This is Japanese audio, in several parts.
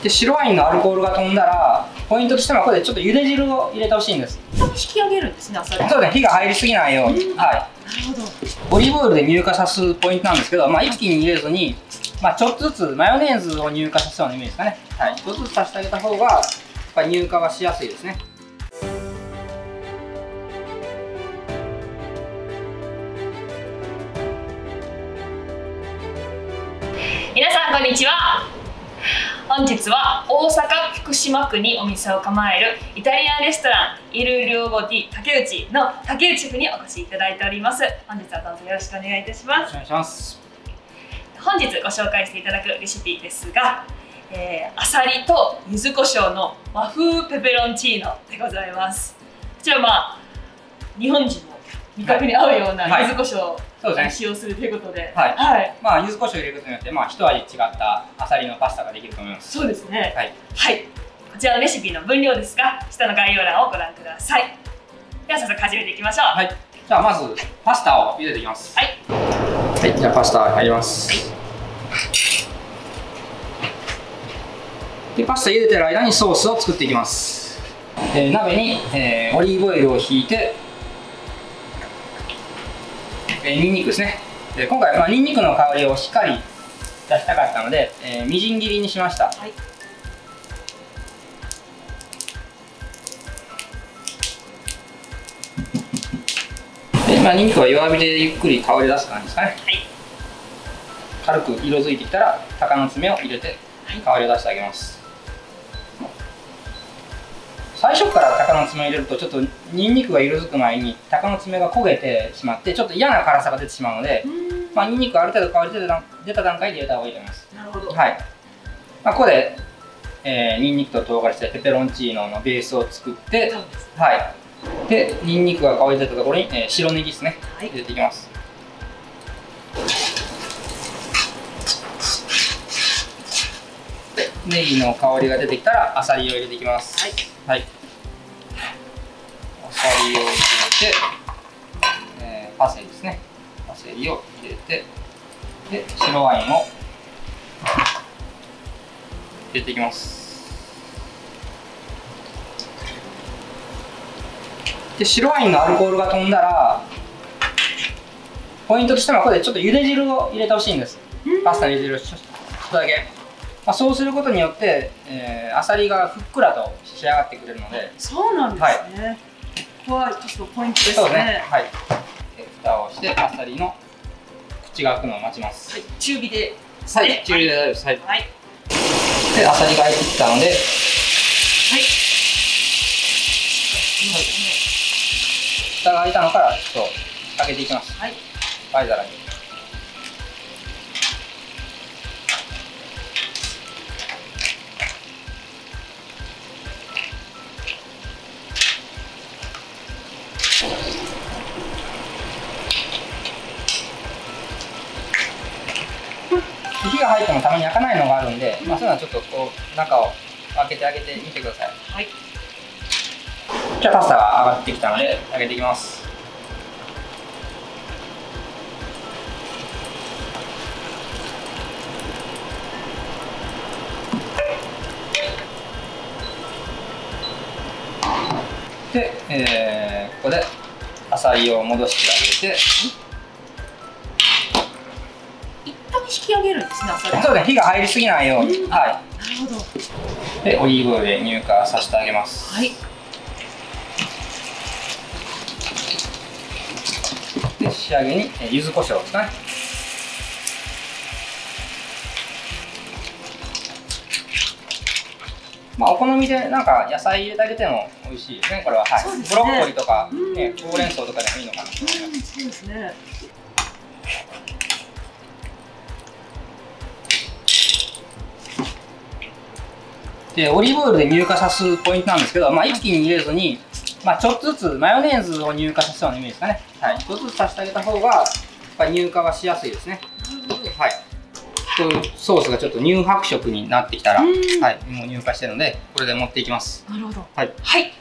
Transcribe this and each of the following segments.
で白ワインのアルコールが飛んだら、ポイントとしてはこれでちょっと茹で汁を入れてほしいんです。引き上げるんですね、あさり。そうですね、火が入りすぎないように。はい。なるほど。オリーブオイルで乳化さすポイントなんですけど、一気に入れずに、ちょっとずつマヨネーズを乳化させるようなイメージですかね。はい。ちょっとずつさせてあげた方が、やっぱり乳化がしやすいですね。皆さんこんにちは。本日は大阪福島区にお店を構えるイタリアンレストランイルリオボティ竹内の竹内シェフにお越しいただいております。本日はどうぞよろしくお願いいたします。お願いします。本日ご紹介していただくレシピですが、あさりと柚子胡椒の和風ペペロンチーノでございます。こちら日本人の味覚に合うような柚子胡椒を使用するということで、柚子胡椒を入れることによって一味違ったあさりのパスタができると思います。そうですね。はい。こちらのレシピの分量ですが、下の概要欄をご覧ください。では早速始めていきましょう。はい。じゃあまずパスタを茹でていきます。はい。はい。じゃあパスタ入ります。でパスタ茹でてる間にソースを作っていきます。鍋に、オリーブオイルをひいて。ニンニクですね。今回ニンニクの香りをしっかり出したかったので、みじん切りにしました。はい。でニンニクは弱火でゆっくり香り出す感じですかね。はい。軽く色づいてきたら鷹の爪を入れて香りを出してあげます。最初から鷹の爪を入れるとちょっとニンニクが色づく前に鷹の爪が焦げてしまってちょっと嫌な辛さが出てしまうので、ニンニクある程度香り出た段階で入れた方がいいと思います。なるほど。はい。ここで、ニンニクと唐辛子でペペロンチーノのベースを作って、はい。でニンニクが香り出たところに、白ネギですね、入れていきます。でネギの香りが出てきたらあさりを入れていきます。はい。あさりを入れて、パセリですね。パセリを入れて、で白ワインを入れていきます。で白ワインのアルコールが飛んだら、ポイントとしてはこれでちょっと茹で汁を入れてほしいんです。パスタの茹で汁をちょっとだけ。そうすることによって、あさりがふっくらと仕上がってくれるので。そうなんですね。ここは一つのポイントですね。そうですね。はい。蓋をしてあさりの口が開くのを待ちます。中火で。はい、中火で大丈夫です。はい。であさりが開いてきたので。はい。蓋が開いたのからちょっと開けていきます。はい。パイ皿に。火が入ってもたまに開かないのがあるんで、そういうのはちょっとこう中を開けてあげてみてください。はい。じゃあパスタが上がってきたので揚げていきます。で、ここであさりを戻してあげて。引き上げるんですね、あさり。そうですね、火が入りすぎないように。はい。なるほど。で、オリーブオイルで乳化させてあげます。はい。で、仕上げに柚子胡椒ですかね。お好みでなんか野菜入れてあげても美味しいですね。これは、はい。ブロッコリーとかね、ほうれん草とかでもいいのかなと思います。そうですね。でオリーブオイルで乳化さすポイントなんですけど、一気に入れずに、ちょっとずつマヨネーズを乳化させるようなイメージですかね。はい。ちょっとずつさせてあげた方がやっぱり乳化がしやすいですね。はい。ソースがちょっと乳白色になってきたら、はい、もう乳化してるのでこれで盛っていきます。なるほど。はい。はい。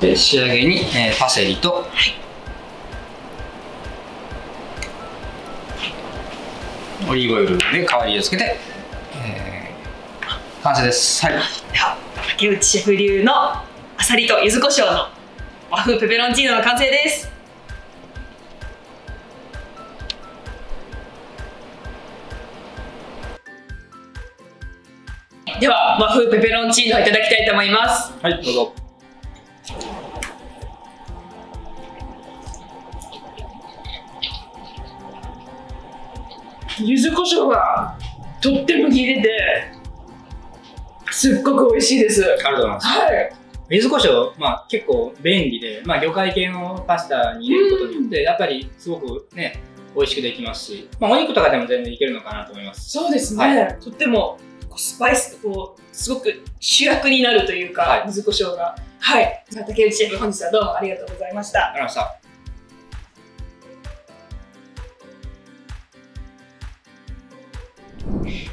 で仕上げに、パセリと、オリーブオイルで香りをつけて、完成です。はい。では竹内シェフ流のあさりと柚子胡椒の和風ペペロンチーノの完成です。では和風ペペロンチーノをいただきたいと思います。はい、どうぞ。柚子胡椒がとっても効いててすっごく美味しいです。ありがとうございます。はい。柚子胡椒、結構便利で、魚介系のパスタに入れることによって、やっぱりすごくね、美味しくできますし、お肉とかでも全然いけるのかなと思います。そうですね。はい、とってもスパイスとすごく主役になるというか、はい、柚子胡椒が。はい。竹内シェフ、本日はどうもありがとうございました。ありがとうございました。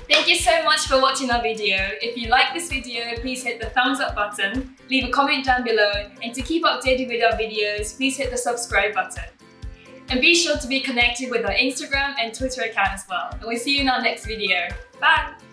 Thank you so much for watching our video. If you like this video, please hit the thumbs up button, leave a comment down below, and to keep updated with our videos, please hit the subscribe button. And be sure to be connected with our Instagram and Twitter account as well. And we'll see you in our next video. Bye!